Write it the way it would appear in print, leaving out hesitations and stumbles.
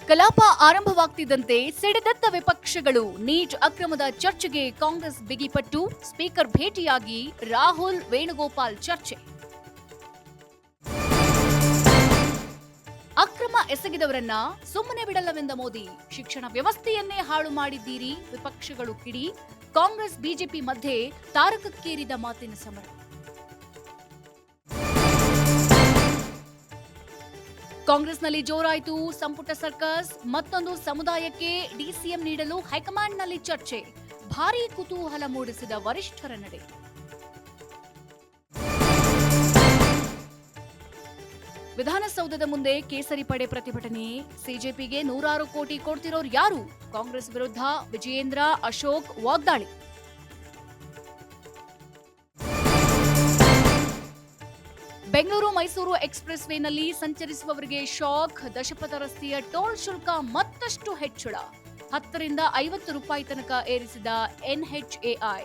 ಕಲಾಪ ಆರಂಭವಾಗ್ತಿದ್ದಂತೆ ಸಿಡಿದೆದ್ದ ವಿಪಕ್ಷಗಳು ನೀಟ್ ಅಕ್ರಮದ ಚರ್ಚೆಗೆ ಕಾಂಗ್ರೆಸ್ ಬಿಗಿಪಟ್ಟು, ಸ್ಪೀಕರ್ ಭೇಟಿಯಾಗಿ ರಾಹುಲ್ ವೇಣುಗೋಪಾಲ್ ಚರ್ಚೆ. ಅಕ್ರಮ ಎಸಗಿದವರನ್ನ ಸುಮ್ಮನೆ ಬಿಡಲ್ಲವೆಂದ ಮೋದಿ, ಶಿಕ್ಷಣ ವ್ಯವಸ್ಥೆಯನ್ನೇ ಹಾಳು ಮಾಡಿದ್ದೀರಿ, ವಿಪಕ್ಷಗಳು ಕಿಡಿ. ಕಾಂಗ್ರೆಸ್ ಬಿಜೆಪಿ ಮಧ್ಯೆ ತಾರಕಕ್ಕೇರಿದ ಮಾತಿನ ಸಮರ. ಕಾಂಗ್ರೆಸ್ನಲ್ಲಿ ಜೋರಾಯಿತು ಸಂಪುಟ ಸರ್ಕಸ್. ಮತ್ತೊಂದು ಸಮುದಾಯಕ್ಕೆ ಡಿಸಿಎಂ ನೀಡಲು ಹೈಕಮಾಂಡ್ನಲ್ಲಿ ಚರ್ಚೆ. ಭಾರೀ ಕುತೂಹಲ ಮೂಡಿಸಿದ ವರಿಷ್ಠರ ನಡೆ. ವಿಧಾನಸೌಧದ ಮುಂದೆ ಕೇಸರಿ ಪಡೆ ಪ್ರತಿಭಟನೆ. ಸಿಜೆಪಿಗೆ 106 ಕೋಟಿ ಕೊಡ್ತಿರೋರು ಯಾರು? ಕಾಂಗ್ರೆಸ್ ವಿರುದ್ಧ ವಿಜಯೇಂದ್ರ, ಅಶೋಕ್ ವಾಗ್ದಾಳಿ. ಬೆಂಗಳೂರು ಮೈಸೂರು ಎಕ್ಸ್‌ಪ್ರೆಸ್ ವೇನಲ್ಲಿ ಸಂಚರಿಸುವವರಿಗೆ ಶಾಕ್. ದಶಪಥ ರಸ್ತೆಯ ಟೋಲ್ ಶುಲ್ಕ ಮತ್ತಷ್ಟು ಹೆಚ್ಚಳ. 10 ರಿಂದ 50 ರೂಪಾಯಿ ತನಕ ಏರಿಸಿದ ಎನ್ಎಚ್ಎಐ.